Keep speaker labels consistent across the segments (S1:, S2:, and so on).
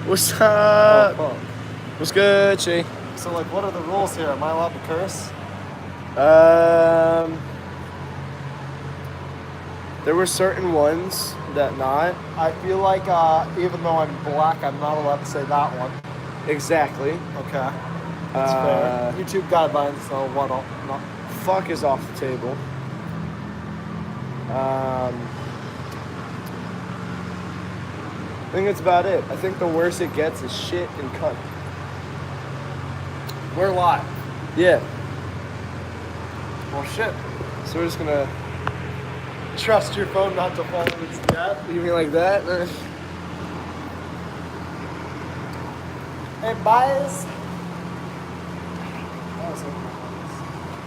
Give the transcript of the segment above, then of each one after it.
S1: What's up?
S2: Oh,
S1: What's good, Chi?
S2: fuck. So, like, what are the rules here? Am I allowed to curse?
S1: There were certain ones that not.
S2: I feel like even though I'm black, I'm not allowed to say that one.
S1: Exactly.
S2: Okay. That's fair. YouTube guidelines, so what? No.
S1: Fuck is off the table. I think that's about it. I think the worst it gets is shit and cunt.
S2: We're live.
S1: Yeah.
S2: Well, shit.
S1: So we're just gonna.
S2: Trust your phone not to fall into its death.
S1: You mean like that?
S2: Hey, boys.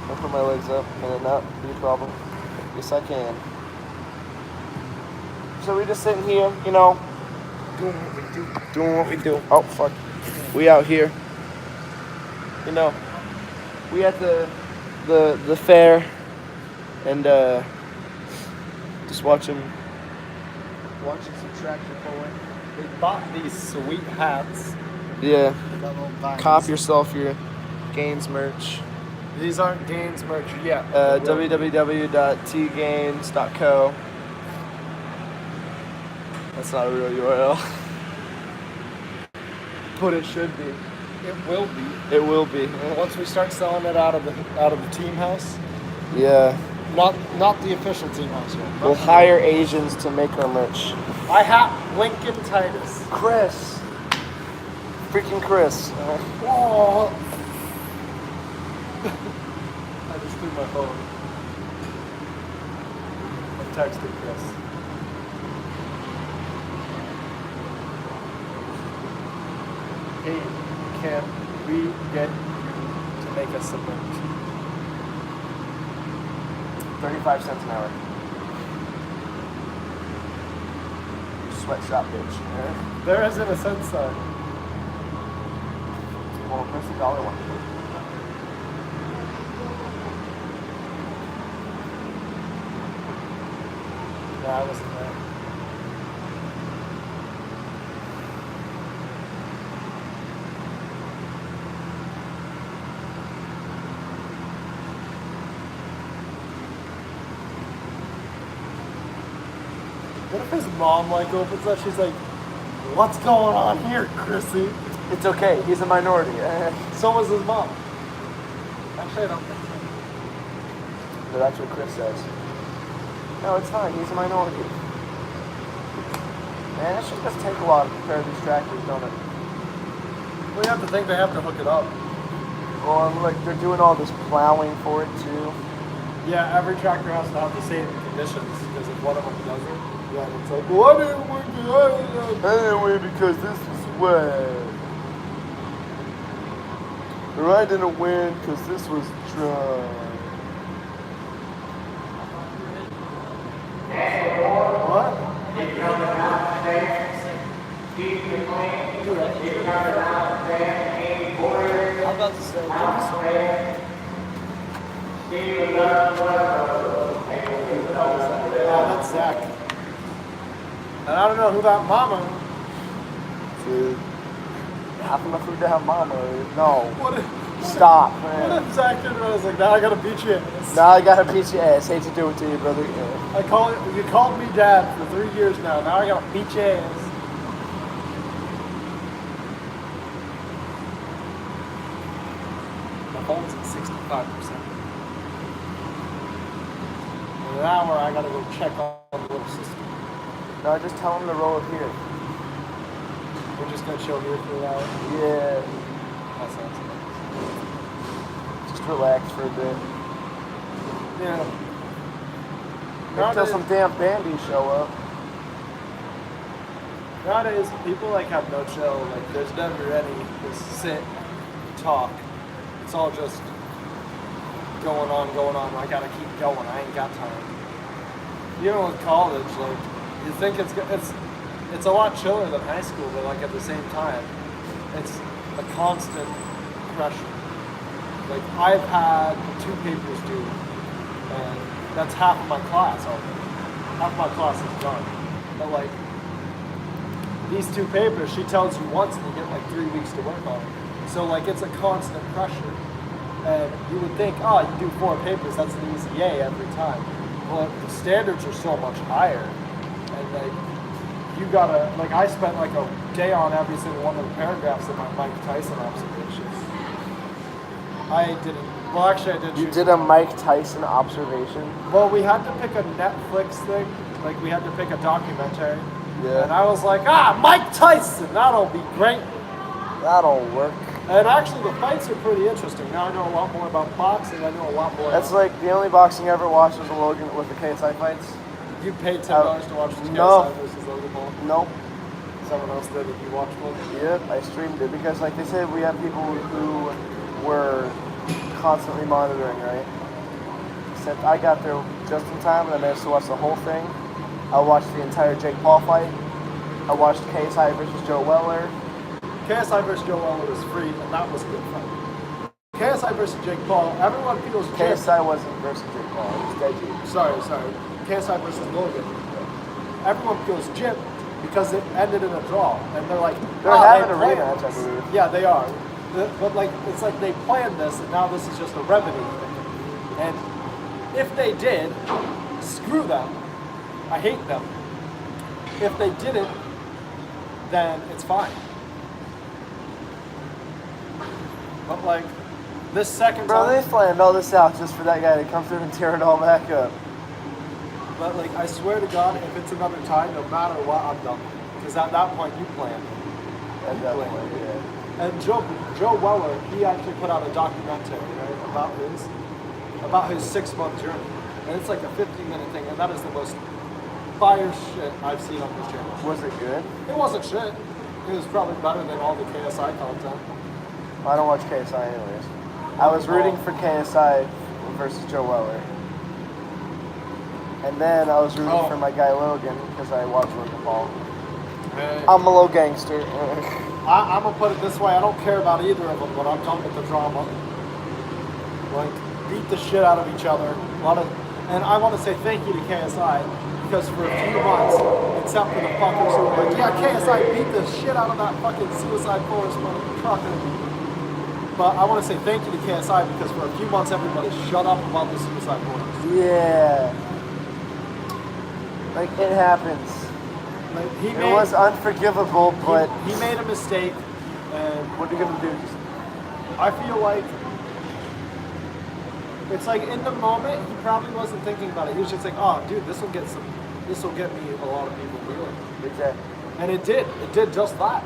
S1: I'll put my legs up. Can it not be a problem? Yes, I can. So we're just sitting here, you know, doing what we do. Doing what we do. Oh, fuck. We out here. You know, we at the fair and just watching some tractor pulling.
S2: They bought these sweet hats.
S1: Yeah.
S2: Got little diamonds.
S1: Cop yourself your Gaines merch.
S2: These aren't Gaines merch yet.
S1: www.tgaines.co. That's not a real URL. But it should be.
S2: It will be.
S1: It will be.
S2: Once we start selling it out of the team house.
S1: Yeah.
S2: Not the official team house yet.
S1: We'll hire Asians to make our merch.
S2: I have Lincoln Titus.
S1: Chris. Freaking Chris.
S2: Oh. I just threw my phone. I texted Chris. Hey, can we get you to make us some merch?
S1: 35 cents an hour. Sweatshop bitch.
S2: There isn't a cent sign.
S1: Well, press the dollar one.
S2: Yeah, I wasn't there. What if his mom opens up? She's like, "What's going on here, Chrissy?"
S1: It's okay. He's a minority.
S2: So was his mom. Actually, I don't think so.
S1: But that's what Chris says. No, it's fine. He's a minority. Man, it should just take a while to prepare these tractors, don't it?
S2: Well, you have to think they have to hook it up.
S1: Well, and like they're doing all this plowing for it too.
S2: Yeah, every tractor has to have the same conditions because if one of them doesn't, yeah, it's like, well, I didn't win
S1: Anyway, because this was wet. Or I didn't win because this was dry.
S2: What? I'm about to say, that's Zach. And I don't know who that mama is.
S1: Dude, half of my food to have mama. No.
S2: What if,
S1: Stop,
S2: what
S1: man.
S2: if Zach turned around and was like, now I gotta beat you in this?
S1: Now I gotta beat your ass. Hate to do it to you, brother. Yeah.
S2: You called me dad for 3 years now. Now I gotta beat your ass. My phone's at 65%. In an hour, I gotta go check on the little system.
S1: No, just tell him to roll it here.
S2: We're just gonna chill here for an hour.
S1: Yeah.
S2: That sounds nice.
S1: Just relax for a bit.
S2: Yeah.
S1: Until some damn bandies show up.
S2: Nowadays, people have no chill. There's never any just sit, talk. It's all just going on. I gotta keep going. I ain't got time. Even with college, you think it's a lot chiller than high school, but at the same time, it's a constant pressure. I've had 2 papers due, and that's half of my class already. Half my class is done. But these 2 papers, she tells you once and you get like 3 weeks to work on it. So like it's a constant pressure. And you would think, oh, you do 4 papers, that's an easy A every time. But the standards are so much higher. And like, you gotta, like I spent like a day on every single one of the paragraphs in my Mike Tyson observations. I didn't, well actually I did.
S1: You did a Mike Tyson observation?
S2: Well, we had to pick a Netflix thing, like we had to pick a documentary.
S1: Yeah.
S2: And I was like, Mike Tyson, that'll be great.
S1: That'll work.
S2: And actually the fights are pretty interesting. Now I know a lot more about boxing, I know a lot more
S1: That's
S2: about...
S1: like the only boxing I ever watched was the Logan with the KSI fights.
S2: You paid $10 to watch the
S1: No.
S2: KSI versus Logan Paul?
S1: Nope.
S2: Someone else did, and you watched one?
S1: Yep, I streamed it because, like they said, we have people who were constantly monitoring, right? Except I got there just in time and I managed to watch the whole thing. I watched the entire Jake Paul fight. I watched KSI versus Joe Weller.
S2: KSI versus Joe Weller was free, and that was a good fight. KSI versus Jake Paul, everyone feels
S1: KSI wasn't versus Jake Paul, it was Deji.
S2: Sorry. KSI versus Logan. Everyone feels gypped because it ended in a draw, and they're like,
S1: They're having a rematch, I believe.
S2: Yeah, they are. But like, it's like they planned this, and now this is just a revenue thing. And if they did, screw them. I hate them. If they didn't, then it's fine. But like, this second
S1: Bro,
S2: time...
S1: they planned all this out just for that guy to come through and tear it all back up.
S2: But like, I swear to God, if it's another time, no matter what, I'm done. Because at that point, you planned.
S1: At that point, yeah.
S2: And Joe Weller, he actually put out a documentary, right, about his 6-month journey. And it's like a 15-minute thing, and that is the most fire shit I've seen on this channel.
S1: Was it good?
S2: It wasn't shit. It was probably better than all the KSI content.
S1: I don't watch KSI anyways. I was rooting for KSI versus Joe Weller. And then I was rooting for my guy Logan because I watched Logan Paul. I'm a little gangster.
S2: I'm going to put it this way. I don't care about either of them, but I'm done with the drama. Like, beat the shit out of each other. And I want to say thank you to KSI because for a few months, except for the fuckers who were like, yeah, KSI beat the shit out of that fucking Suicide Forest motherfucker. But I want to say thank you to KSI because for a few months, everybody shut up about the Suicide Forest.
S1: Yeah. Like, it happens.
S2: Like,
S1: it was unforgivable, but...
S2: He made a mistake, and...
S1: What are you going to do?
S2: I feel like... It's like, in the moment, he probably wasn't thinking about it. He was just like, oh, dude, this will get me a lot of people viewing.
S1: Exactly.
S2: And it did. It did just that.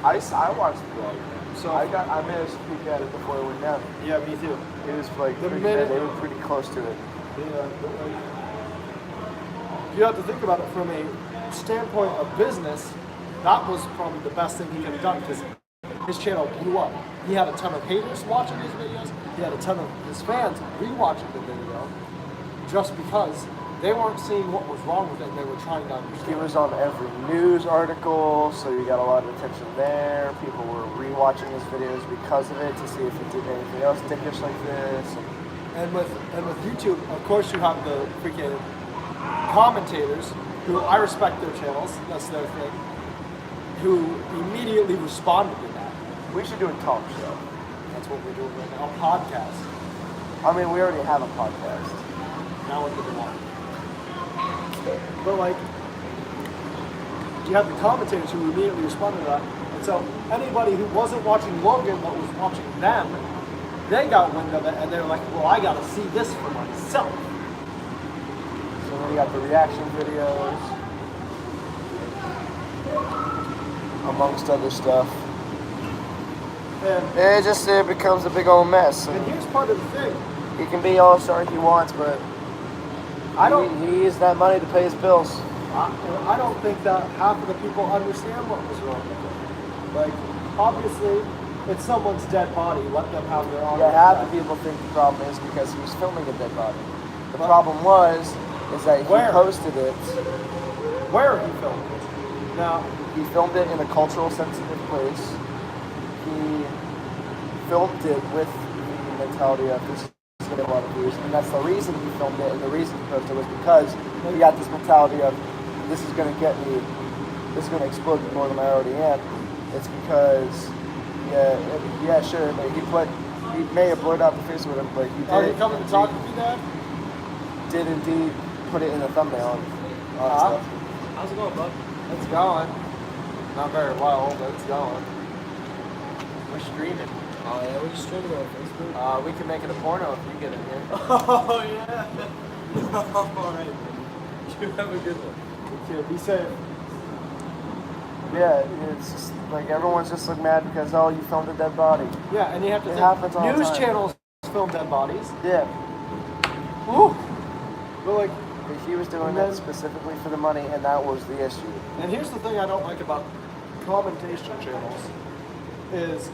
S1: I watched the vlog.
S2: So
S1: I managed to peek at it before it went down.
S2: Yeah, me too.
S1: It was like they were pretty close to it.
S2: Yeah, but like, you have to think about it from a standpoint of business. That was probably the best thing he could have done because his channel blew up. He had a ton of haters watching his videos. He had a ton of his fans rewatching the video just because they weren't seeing what was wrong with it and they were trying to understand.
S1: He was on every news article, so you got a lot of attention there. People were rewatching his videos because of it to see if he did anything else dickish like this.
S2: And with YouTube, of course, you have the freaking commentators who I respect their channels. That's their thing. Who immediately responded to that.
S1: We should do a talk show.
S2: That's what we're doing right now. A podcast.
S1: I mean, we already have a podcast.
S2: Now what do they want? But like, you have the commentators who immediately responded to that. And so anybody who wasn't watching Logan but was watching them, they got wind of it and they're like, well, I gotta see this for myself.
S1: So then you got the reaction videos, amongst other stuff.
S2: And
S1: it becomes a big old mess.
S2: And here's part of the thing.
S1: He can be all sorry he wants, but he needs that money to pay his bills.
S2: I don't think that half of the people understand what was wrong with it. Like, obviously, it's someone's dead body. Let them have their own.
S1: Yeah, half the people think the problem is because he was filming a dead body. The problem is that he posted it.
S2: Where he filmed it? Now,
S1: he filmed it in a cultural sensitive place. He filmed it with the mentality of this is going to get a lot of views, and that's the reason he filmed it, and the reason he posted it was because he got this mentality of this is going to get me this is going to explode more than I already am. It's because, yeah, sure, but he may have blurred out the face with him, but he did.
S2: Are you coming to talk to me, Dad?
S1: Did indeed put it in the thumbnail. Stuff.
S3: How's it going, bud?
S2: It's going. Not very well, but it's going.
S3: We're streaming. Oh, yeah, we're just streaming on Facebook.
S2: We can make it a porno if you get in here.
S3: Oh, yeah. All right. You have a good one.
S2: You too. Be safe.
S1: Yeah, it's just like everyone's just like mad because you filmed a dead body.
S2: Yeah, and you have to
S1: It happens all the
S2: news
S1: time.
S2: channels film dead bodies.
S1: Yeah,
S2: Ooh. But like,
S1: but he was doing
S2: And
S1: it
S2: then-
S1: specifically for the money, and that was the issue.
S2: and here's the thing I don't like about commentation channels is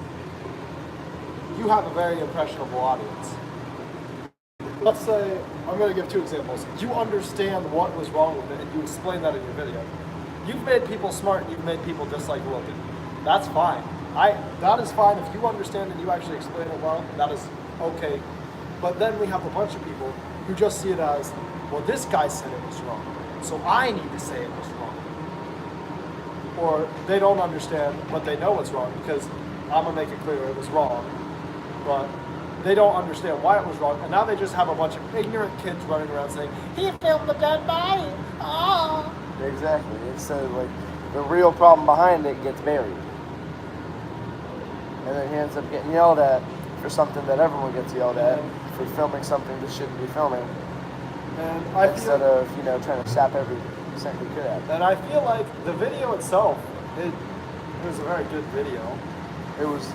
S2: you have a very impressionable audience. Let's say, I'm going to give two examples. You understand what was wrong with it, and you explain that in your video. You've made people smart, and you've made people dislike Logan. That's fine. That is fine if you understand and you actually explain it well. That is okay. But then we have a bunch of people who just see it as, well, this guy said it was wrong, so I need to say it was wrong. Or they don't understand, but they know it's wrong because I'm gonna make it clear it was wrong. But they don't understand why it was wrong, and now they just have a bunch of ignorant kids running around saying, "He filmed the dead body." Oh.
S1: Exactly. It's like the real problem behind it gets buried, and then he ends up getting yelled at for something that everyone gets yelled at for filming something that shouldn't be filming.
S2: And I
S1: Instead
S2: feel,
S1: of trying to sap every cent he could at.
S2: and I feel like the video itself, it was a very good video.
S1: It was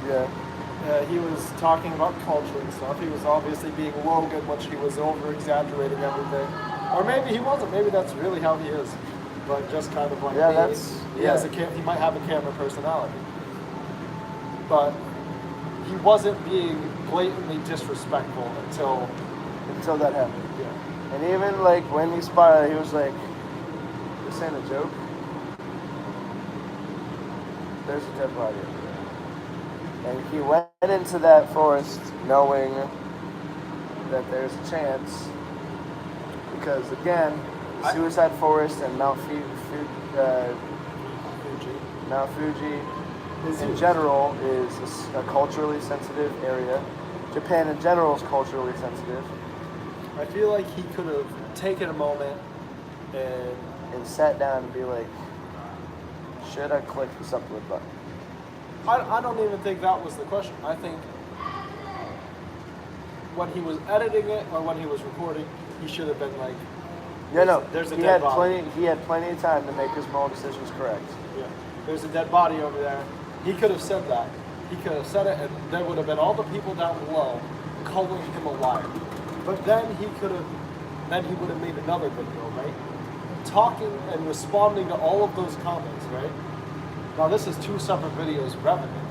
S2: He was talking about culture and stuff. He was obviously being Logan, which he was over exaggerating everything. Or maybe he wasn't. Maybe that's really how he is. But just kind of like
S1: Yeah,
S2: me.
S1: that's-
S2: He has
S1: yeah.
S2: he might have a camera personality. But he wasn't being blatantly disrespectful
S1: until that happened.
S2: yeah.
S1: And even like when he spotted, he was like, "This ain't a joke. There's a dead body over there." And he went into that forest knowing that there's a chance, because again, Suicide Forest and Mount Fuji in general is a culturally sensitive area. Japan in general is culturally sensitive.
S2: I feel like he could have taken a moment
S1: And sat down and be like, should I click the supplement button?
S2: I don't even think that was the question. I think when he was editing it or when he was recording, he should have been like,
S1: Yeah, no.
S2: there's a
S1: he
S2: dead
S1: had
S2: body.
S1: He had plenty of time to make his moral decisions correct.
S2: Yeah, there's a dead body over there. He could have said that. He could have said it, and there would have been all the people down below calling him a liar. But then he would have made another video, right? Talking and responding to all of those comments, right? Now this is two separate videos revenue,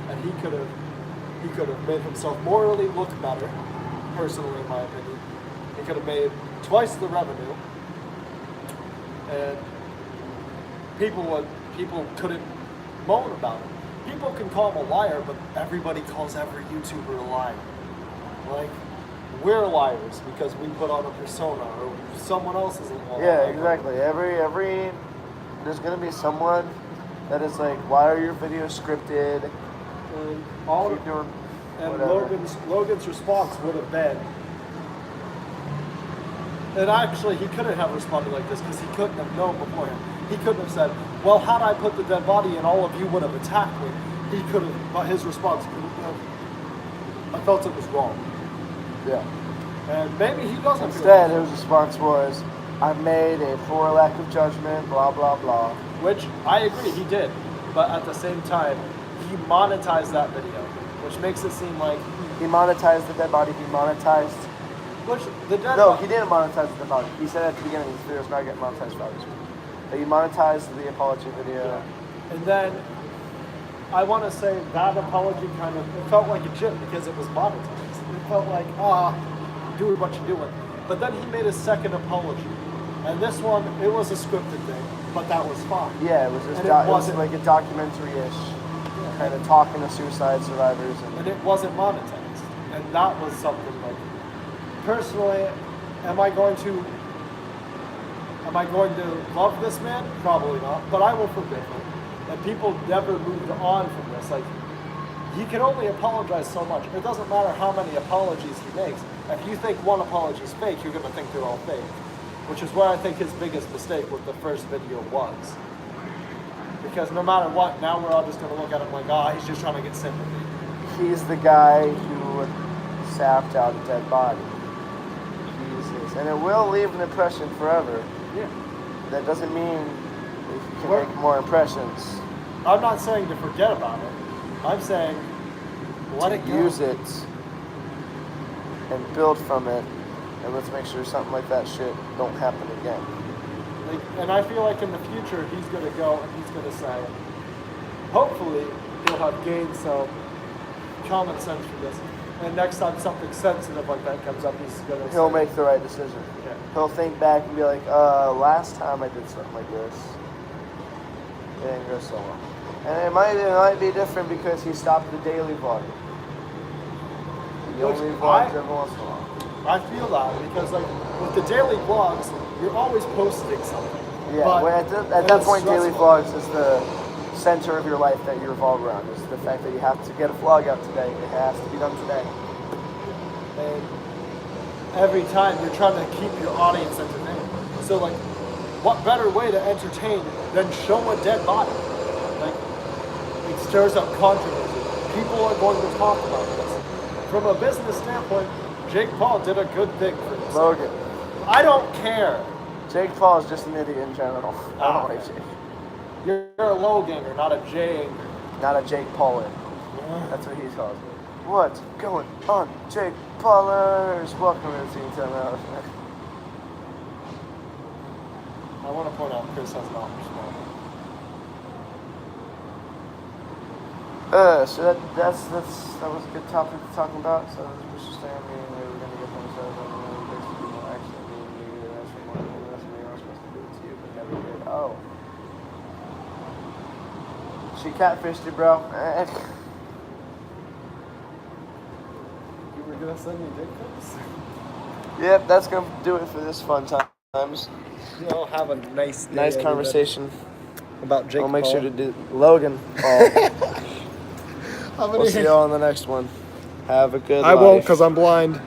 S2: and he could have made himself morally look better, personally in my opinion. He could have made twice the revenue, and people couldn't moan about it. People can call him a liar, but everybody calls every YouTuber a liar. Like, we're liars because we put on a persona, or someone else is a liar.
S1: Yeah, exactly. Every there's gonna be someone that is like, why are your videos scripted?
S2: And all
S1: Keep doing
S2: and
S1: whatever.
S2: Logan's response would have been, and actually he couldn't have responded like this because he couldn't have known beforehand. He couldn't have said, well, had I put the dead body in, all of you would have attacked me. He could have, but his response could have, I felt it was wrong.
S1: Yeah.
S2: And maybe he doesn't.
S1: Instead, his response was, I made a poor lack of judgment, blah, blah, blah.
S2: Which I agree, he did. But at the same time, he monetized that video, which makes it seem like
S1: He monetized the dead body, he monetized...
S2: the dead
S1: No,
S2: body.
S1: he didn't monetize the dead body. He said at the beginning, his video's not getting monetized for obvious reasons. But he monetized the apology video.
S2: Yeah. And then I want to say that apology kind of, it felt like a chip because it was monetized. It felt like, do what you're doing. But then he made a second apology. And this one, it was a scripted thing, but that was fine.
S1: Yeah, it was just
S2: And
S1: it was
S2: wasn't-
S1: like a documentary-ish, kind of talking to suicide survivors.
S2: And it wasn't monetized. And that was something like, personally, am I going to Am I going to love this man? Probably not, but I will forgive him. And people never moved on from this. Like, he can only apologize so much. It doesn't matter how many apologies he makes. If you think one apology is fake, you're going to think they're all fake. Which is where I think his biggest mistake with the first video was. Because no matter what, now we're all just going to look at him like, oh, he's just trying to get sympathy.
S1: He's the guy who sapped out a dead body. Jesus. And it will leave an impression forever.
S2: Yeah.
S1: That doesn't mean you can make more impressions.
S2: I'm not saying to forget about it. I'm saying let it go.
S1: Use it and build from it, and let's make sure something like that shit don't happen again.
S2: Like, and I feel like in the future he's going to go and he's going to say, hopefully he'll have gained some common sense for this. And next time something sensitive like that comes up, he's going to
S1: He'll make the right decision.
S2: Yeah.
S1: He'll think back and be like, last time I did something like this, it didn't go so well. And it might be different because he stopped the daily vlogging. He
S2: Which
S1: only vlogs every once in a while.
S2: I feel that because like with the daily vlogs, you're always posting something.
S1: Yeah,
S2: But-
S1: well, at
S2: and
S1: that
S2: it's
S1: point, daily
S2: stressful.
S1: vlogs is the center of your life that you revolve around. It's the fact that you have to get a vlog out today. It has to be done today.
S2: And every time you're trying to keep your audience entertained. So like, what better way to entertain than show a dead body? Like, it stirs up controversy. People are going to talk about this. From a business standpoint, Jake Paul did a good thing for himself.
S1: Logan.
S2: I don't care.
S1: Jake Paul is just an idiot in general. I don't like Jake.
S2: You're a Loganger, not a J-anger.
S1: Not a Jake Pauler. That's what he calls me. What's going on, Jake Paulers? Welcome to the Team Time Out.
S2: I want to point out Chris has not responded.
S1: So that was a good topic to talk about. So we should stay on meeting. We were gonna get them started on the next to be more action. Maybe that's what we were supposed to do it to you, but never did. Oh. She catfished you, bro.
S2: You were gonna send me dick pics?
S1: Yep, that's gonna do it for this fun times.
S2: Y'all have a nice day.
S1: Nice conversation.
S2: About Jake
S1: I'll make
S2: Paul.
S1: sure to do Logan Paul.
S2: How
S1: We'll
S2: many?
S1: see you all on the next one. Have a good
S2: I
S1: life.
S2: won't because I'm blind.